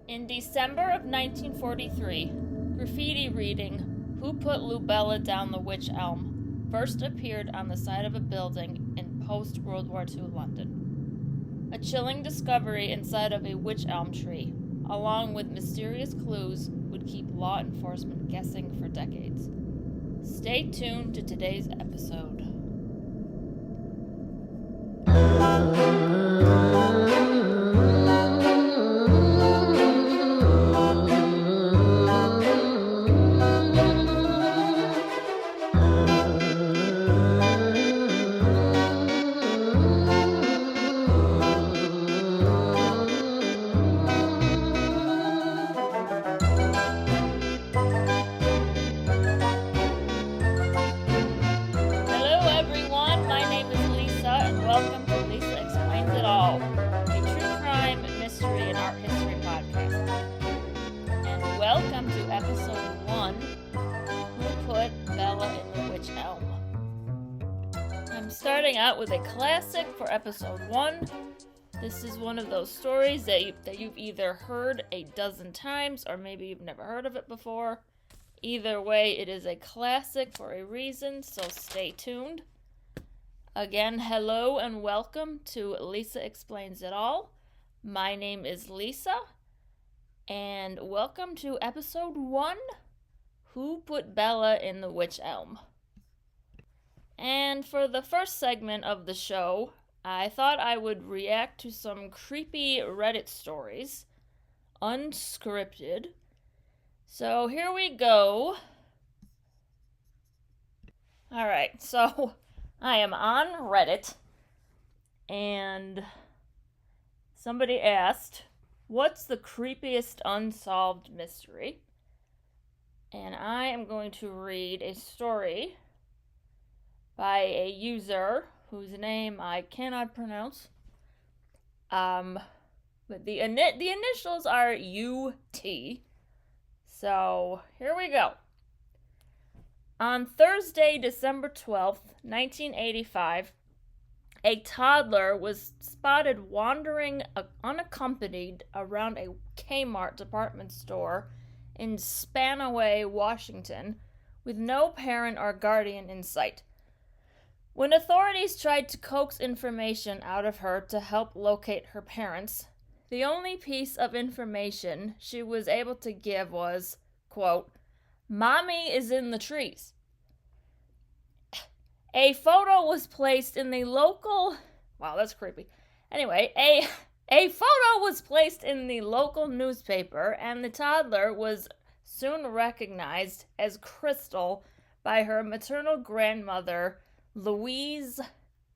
In December of 1943, graffiti reading, "Who Put Lubella Down the Wych Elm?" first appeared on the side of a building in post-World War II London. A chilling discovery inside of a wych elm tree, along with mysterious clues, would keep law enforcement guessing for decades. Stay tuned to today's episode. Starting out with a classic for episode 1. This is one of those stories that you've either heard a dozen times or maybe you've never heard of it before. Either way, it is a classic for a reason, so stay tuned. Again, hello and welcome to Lisa Explains It All. My name is Lisa, and welcome to episode 1, Who Put Bella in the Wych Elm? And for the first segment of the show, I thought I would react to some creepy Reddit stories, unscripted. So here we go. Alright, so I am on Reddit, and somebody asked, what's the creepiest unsolved mystery? And I am going to read a story by a user whose name I cannot pronounce. But the initials are UT. So, here we go. On Thursday, December 12th, 1985, a toddler was spotted wandering unaccompanied around a Kmart department store in Spanaway, Washington, with no parent or guardian in sight. When authorities tried to coax information out of her to help locate her parents, the only piece of information she was able to give was, quote, "Mommy is in the trees." A photo was placed in the local... Wow, that's creepy. Anyway, a photo was placed in the local newspaper, and the toddler was soon recognized as Crystal by her maternal grandmother, Louise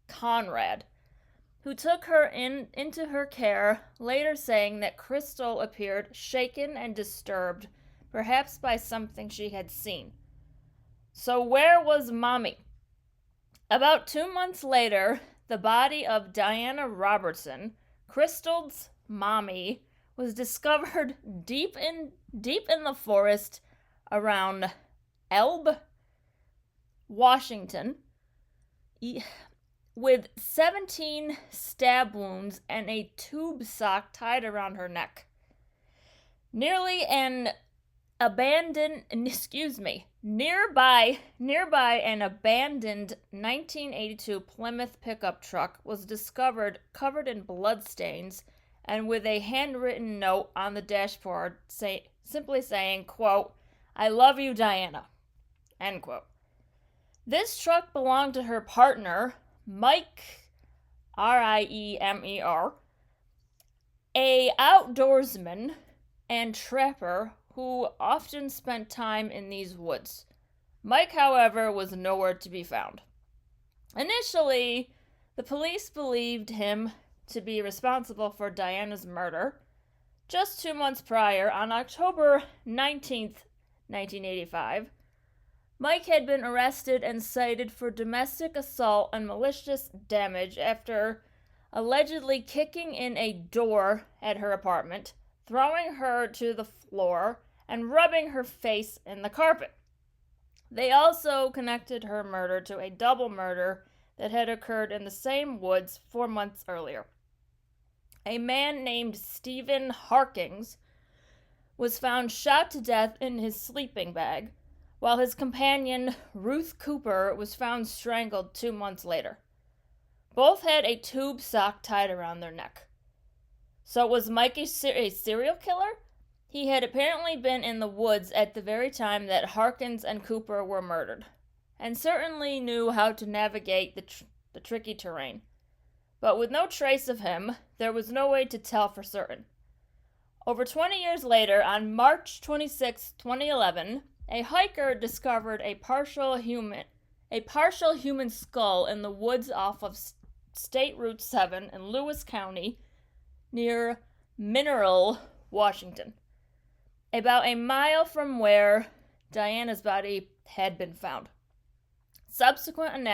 Conrad, who took her into her care, later saying that Crystal appeared shaken and disturbed, perhaps by something she had seen. So where was Mommy? About 2 months later, the body of Diana Robertson, Crystal's mommy, was discovered deep in the forest around Elbe, Washington, with 17 stab wounds and a tube sock tied around her neck. Nearby an abandoned 1982 Plymouth pickup truck was discovered covered in bloodstains and with a handwritten note on the dashboard simply saying, quote, "I love you, Diana," end quote. This truck belonged to her partner, Mike, Riemer, a outdoorsman and trapper who often spent time in these woods. Mike, however, was nowhere to be found. Initially, the police believed him to be responsible for Diana's murder. Just 2 months prior, on October 19th, 1985, Mike had been arrested and cited for domestic assault and malicious damage after allegedly kicking in a door at her apartment, throwing her to the floor, and rubbing her face in the carpet. They also connected her murder to a double murder that had occurred in the same woods 4 months earlier. A man named Stephen Harkins, was found shot to death in his sleeping bag, while his companion, Ruth Cooper, was found strangled 2 months later. Both had a tube sock tied around their neck. So was Mike a serial killer? He had apparently been in the woods at the very time that Harkins and Cooper were murdered, and certainly knew how to navigate the tricky terrain. But with no trace of him, there was no way to tell for certain. Over 20 years later, on March 26, 2011, a hiker discovered a partial human skull in the woods off of State Route 7 in Lewis County near Mineral, Washington, about a mile from where Diana's body had been found. Subsequent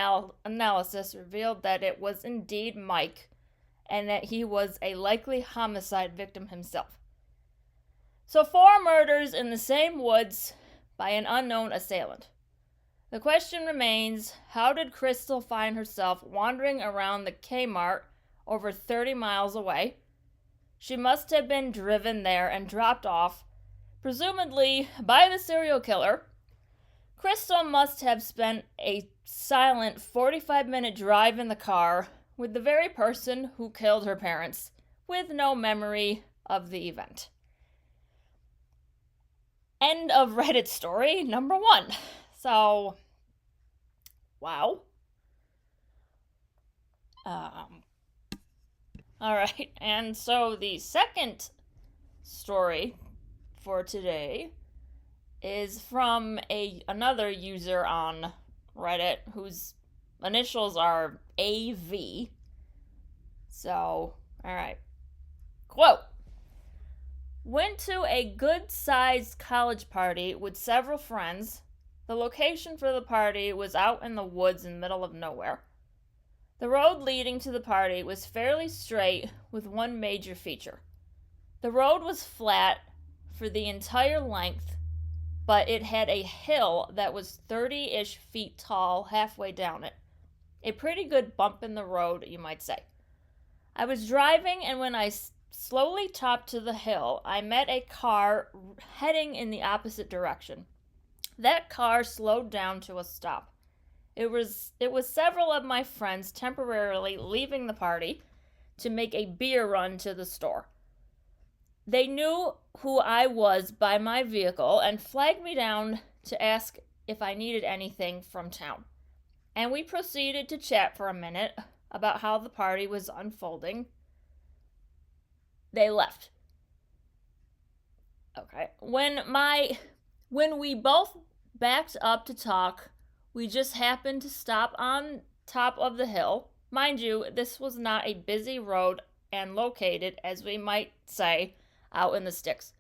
analysis revealed that it was indeed Mike, and that he was a likely homicide victim himself. So 4 murders in the same woods by an unknown assailant. The question remains, how did Crystal find herself wandering around the Kmart over 30 miles away? She must have been driven there and dropped off, presumably by the serial killer. Crystal must have spent a silent 45-minute drive in the car with the very person who killed her parents, with no memory of the event. End of Reddit story number 1. So, wow. Alright, and so the second story for today is from another user on Reddit whose initials are AV. So, alright. Quote, went to a good-sized college party with several friends. The location for the party was out in the woods in the middle of nowhere. The road leading to the party was fairly straight with one major feature. The road was flat for the entire length, but it had a hill that was 30-ish feet tall halfway down it. A pretty good bump in the road, you might say. I was driving, and when I slowly topped to the hill, I met a car heading in the opposite direction. That car slowed down to a stop. It was several of my friends temporarily leaving the party to make a beer run to the store. They knew who I was by my vehicle and flagged me down to ask if I needed anything from town. And we proceeded to chat for a minute about how the party was unfolding. They left. Okay. When we both backed up to talk, we just happened to stop on top of the hill. Mind you, this was not a busy road and located, as we might say, out in the sticks.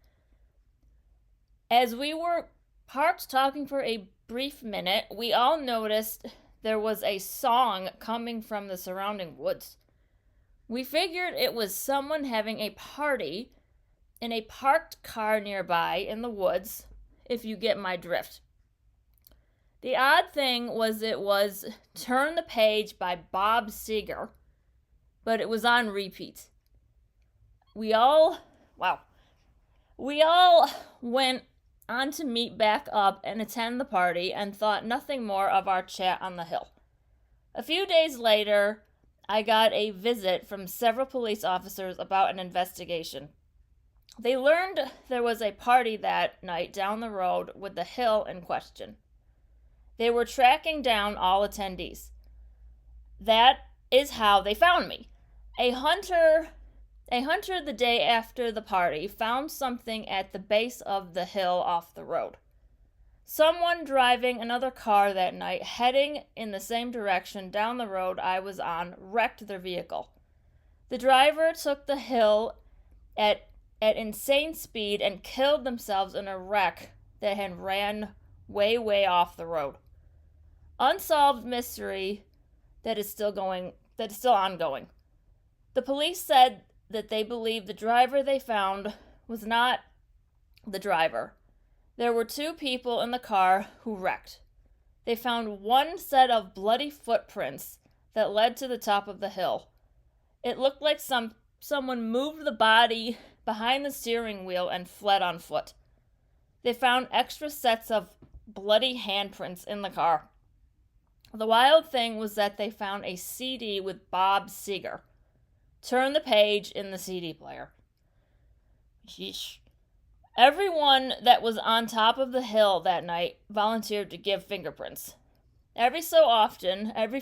As we were parked talking for a brief minute, we all noticed there was a song coming from the surrounding woods. We figured it was someone having a party in a parked car nearby in the woods, if you get my drift. The odd thing was it was Turn the Page by Bob Seger, but it was on repeat. We all went on to meet back up and attend the party and thought nothing more of our chat on the hill. A few days later, I got a visit from several police officers about an investigation. They learned there was a party that night down the road with the hill in question. They were tracking down all attendees. That is how they found me. A hunter the day after the party found something at the base of the hill off the road. Someone driving another car that night, heading in the same direction down the road I was on, wrecked their vehicle. The driver took the hill at insane speed and killed themselves in a wreck that had ran way off the road. Unsolved mystery that is still ongoing. The police said that they believe the driver they found was not the driver. There were 2 people in the car who wrecked. They found one set of bloody footprints that led to the top of the hill. It looked like someone moved the body behind the steering wheel and fled on foot. They found extra sets of bloody handprints in the car. The wild thing was that they found a CD with Bob Seger. Turn the page in the CD player. Sheesh. Everyone that was on top of the hill that night volunteered to give fingerprints. Every so often, every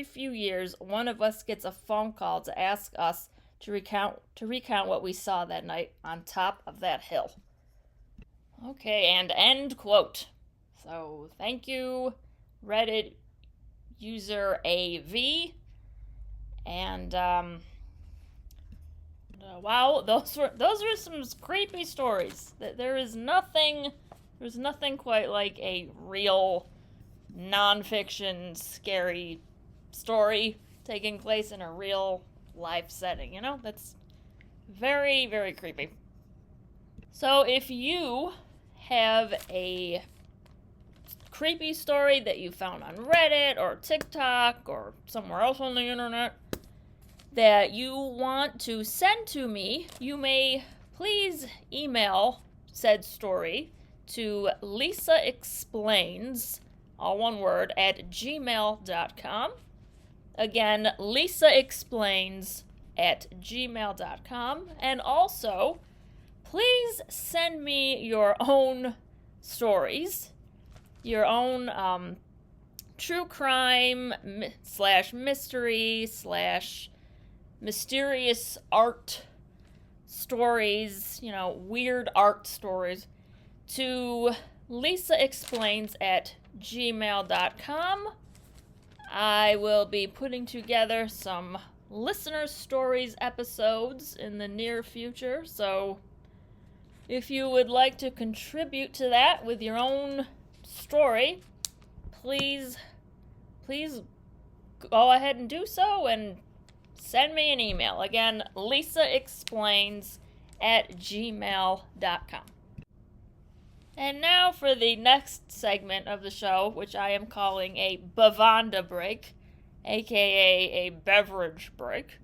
few years, one of us gets a phone call to ask us to recount what we saw that night on top of that hill. Okay, and end quote. So, thank you, Reddit user AV. And wow, those were some creepy stories. There's nothing quite like a real non-fiction scary story taking place in a real life setting. You know, that's very, very creepy. So if you have a creepy story that you found on Reddit or TikTok or somewhere else on the internet that you want to send to me, you may please email said story to lisaexplains, all one word, at gmail.com. Again, lisaexplains at gmail.com. And also, please send me your own stories, your own true crime / mystery / mysterious art stories, you know, weird art stories, to lisaexplains at gmail.com. I will be putting together some listener stories episodes in the near future, so if you would like to contribute to that with your own story, please go ahead and do so and send me an email. Again, lisaexplains at gmail.com. And now for the next segment of the show, which I am calling a bevanda break, aka a beverage break.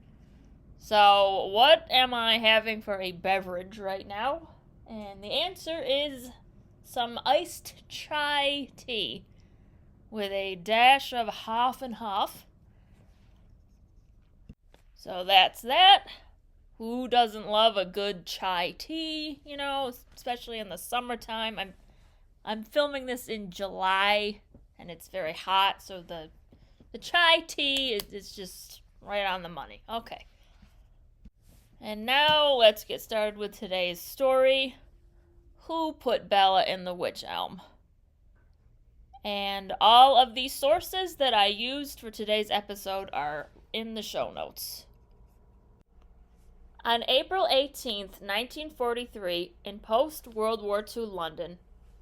So, what am I having for a beverage right now? And the answer is some iced chai tea with a dash of half and half. So that's that. Who doesn't love a good chai tea, you know, especially in the summertime? I'm filming this in July, and it's very hot, so the chai tea is just right on the money. Okay. And now let's get started with today's story. Who put Bella in the Wych Elm? And all of the sources that I used for today's episode are in the show notes. On April 18th, 1943, in post-World War II London,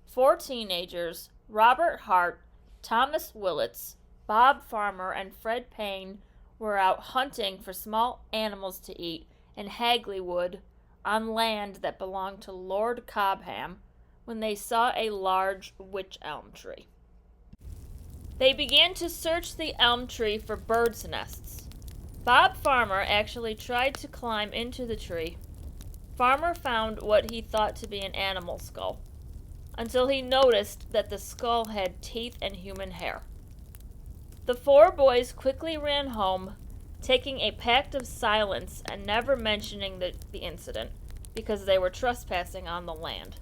4 teenagers, Robert Hart, Thomas Willits, Bob Farmer, and Fred Payne, were out hunting for small animals to eat in Hagley Wood on land that belonged to Lord Cobham when they saw a large wych elm tree. They began to search the elm tree for birds' nests. Bob Farmer actually tried to climb into the tree. Farmer found what he thought to be an animal skull, until he noticed that the skull had teeth and human hair. The 4 boys quickly ran home, taking a pact of silence and never mentioning the incident, because they were trespassing on the land.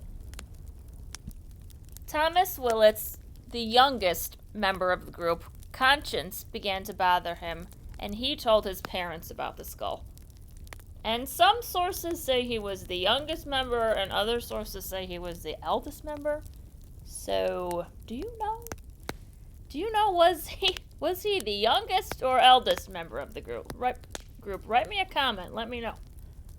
Thomas Willits, the youngest member of the group, conscience began to bother him, and he told his parents about the skull. And some sources say he was the youngest member, and other sources say he was the eldest member. So, do you know? Was he the youngest or eldest member of the group? Write me a comment, let me know.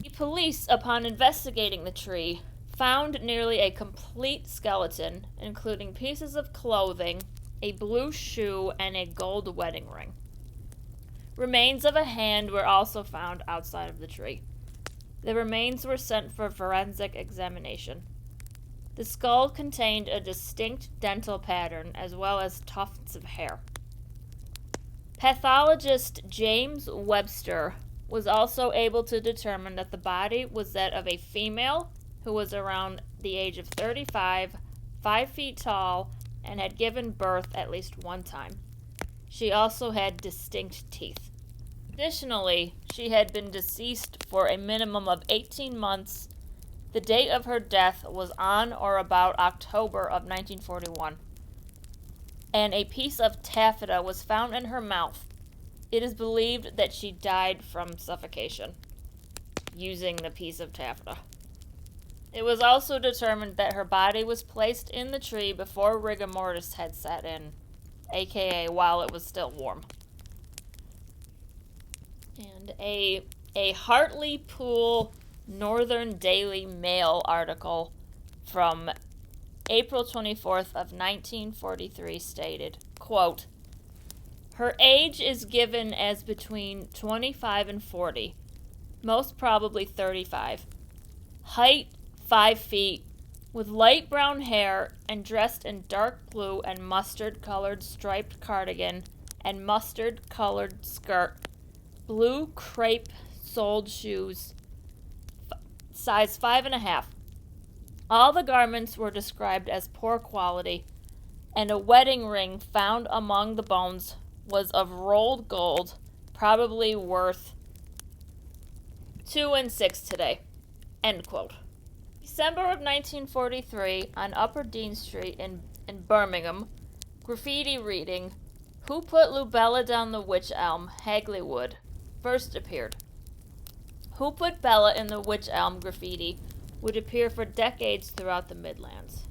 The police, upon investigating the tree, found nearly a complete skeleton, including pieces of clothing, a blue shoe, and a gold wedding ring. Remains of a hand were also found outside of the tree. The remains were sent for forensic examination. The skull contained a distinct dental pattern as well as tufts of hair. Pathologist James Webster was also able to determine that the body was that of a female who was around the age of 35, 5 feet tall, and had given birth at least one time. She also had distinct teeth. Additionally, she had been deceased for a minimum of 18 months. The date of her death was on or about October of 1941, and a piece of taffeta was found in her mouth. It is believed that she died from suffocation using the piece of taffeta. It was also determined that her body was placed in the tree before rigor mortis had set in, aka while it was still warm. And a Hartlepool Northern Daily Mail article from April 24th of 1943 stated, quote, "Her age is given as between 25 and 40, most probably 35. Height 5 feet, with light brown hair and dressed in dark blue and mustard-colored striped cardigan and mustard-colored skirt, blue crepe-soled shoes, size 5.5. All the garments were described as poor quality, and a wedding ring found among the bones was of rolled gold, probably worth 2 and 6 today." End quote. December of 1943, on Upper Dean Street in Birmingham, graffiti reading, "Who put Lubella down the Wych Elm, Hagley Wood," first appeared. "Who put Bella in the Wych Elm" graffiti would appear for decades throughout the Midlands.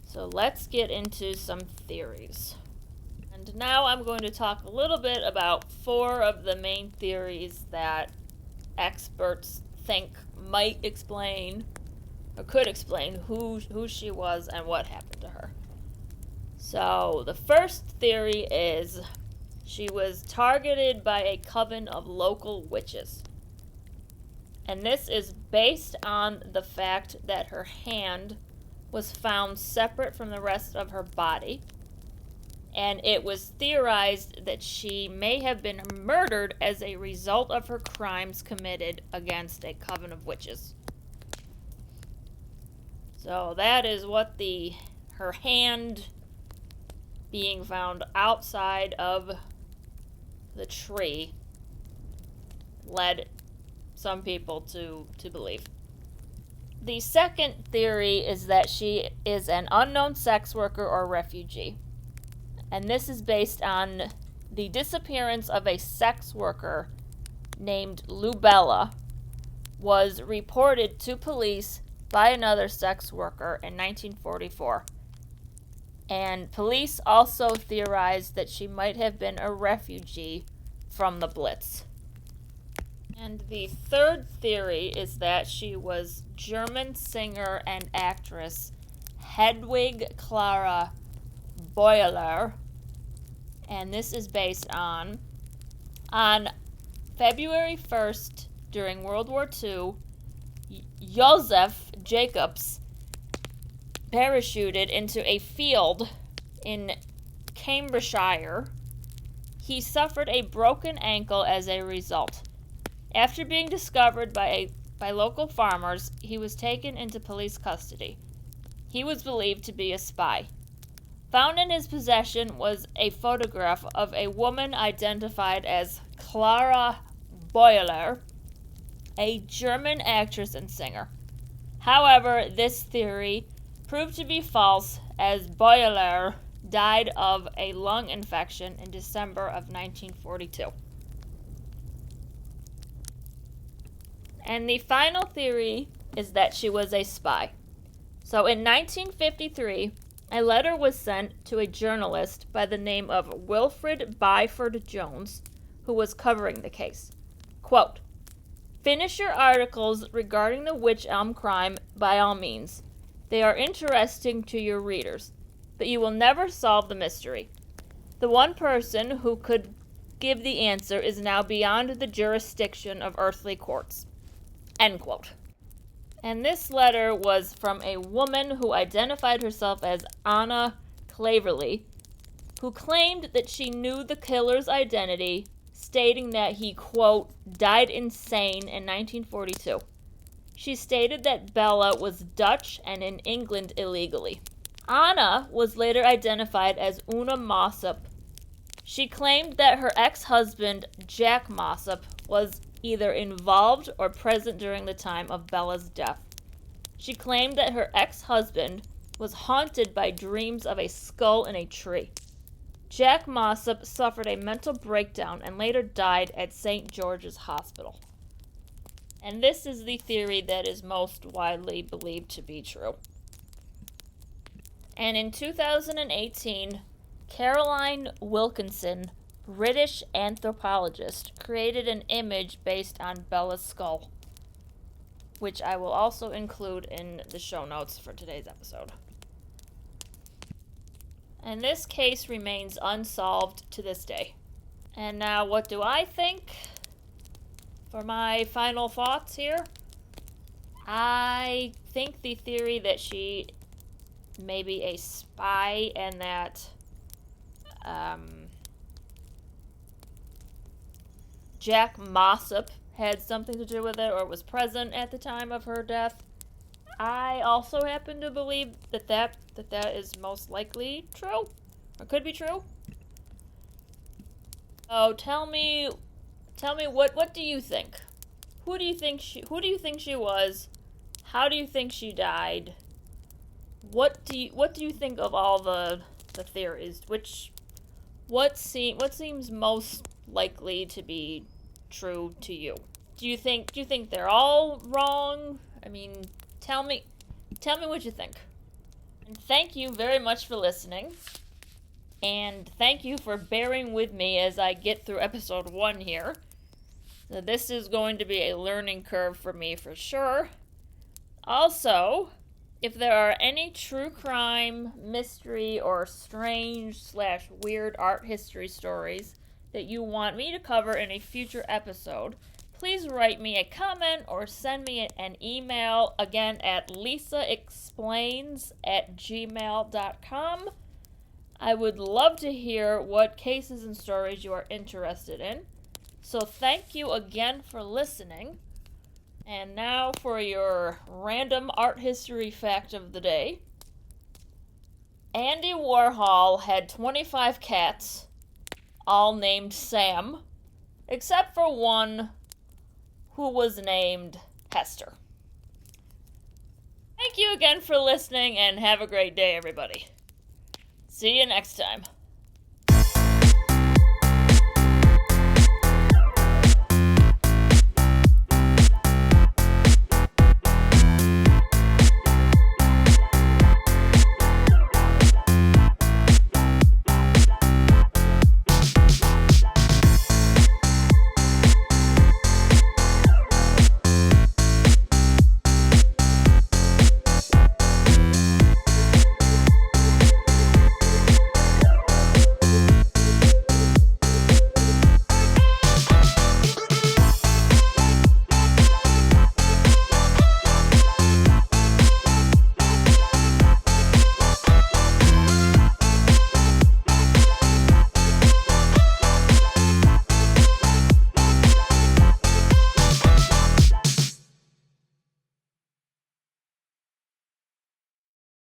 So let's get into some theories. And now I'm going to talk a little bit about 4 of the main theories that experts think might explain, or could explain, who she was and what happened to her. So the first theory is she was targeted by a coven of local witches. And this is based on the fact that her hand was found separate from the rest of her body, and it was theorized that she may have been murdered as a result of her crimes committed against a coven of witches. So that is what her hand being found outside of the tree led some people to believe. The second theory is that she is an unknown sex worker or refugee. And this is based on the disappearance of a sex worker named Lubella was reported to police by another sex worker in 1944. And police also theorized that she might have been a refugee from the Blitz. And the third theory is that she was German singer and actress Hedwig Clara Boiler, and this is based on February 1st, during World War II, Joseph Jacobs parachuted into a field in Cambridgeshire. He suffered a broken ankle as a result. After being discovered by local farmers, he was taken into police custody. He was believed to be a spy. Found in his possession was a photograph of a woman identified as Clara Boiler, a German actress and singer. However, this theory proved to be false, as Boiler died of a lung infection in December of 1942. And the final theory is that she was a spy. So in 1953, a letter was sent to a journalist by the name of Wilfred Byford Jones, who was covering the case. Quote, "Finish your articles regarding the Wych Elm crime by all means. They are interesting to your readers, but you will never solve the mystery. The one person who could give the answer is now beyond the jurisdiction of earthly courts." End quote. And this letter was from a woman who identified herself as Anna Claverley, who claimed that she knew the killer's identity, stating that he, quote, died insane in 1942. She stated that Bella was Dutch and in England illegally. Anna was later identified as Una Mossop. She claimed that her ex-husband, Jack Mossop, was either involved or present during the time of Bella's death. She claimed that her ex-husband was haunted by dreams of a skull in a tree. Jack Mossop suffered a mental breakdown and later died at St. George's Hospital. And this is the theory that is most widely believed to be true. And in 2018, Caroline Wilkinson, British anthropologist, created an image based on Bella's skull, which I will also include in the show notes for today's episode. And this case remains unsolved to this day. And now, what do I think? For my final thoughts here, I think the theory that she may be a spy and that Jack Mossop had something to do with it or was present at the time of her death. I also happen to believe that is most likely true, or could be true. Oh, tell me what do you think? Who do you think she was? How do you think she died? What do you think of all the theories? What seems most likely to be true to you? Do you think they're all wrong? I mean, tell me what you think. And thank you very much for listening. And thank you for bearing with me as I get through episode 1 here. So this is going to be a learning curve for me for sure. Also, if there are any true crime, mystery, or strange/weird art history stories that you want me to cover in a future episode, please write me a comment or send me an email, again, at lisaexplains@gmail.com. I would love to hear what cases and stories you are interested in. So thank you again for listening. And now for your random art history fact of the day. Andy Warhol had 25 cats, all named Sam, except for one who was named Hester. Thank you again for listening, and have a great day, everybody. See you next time.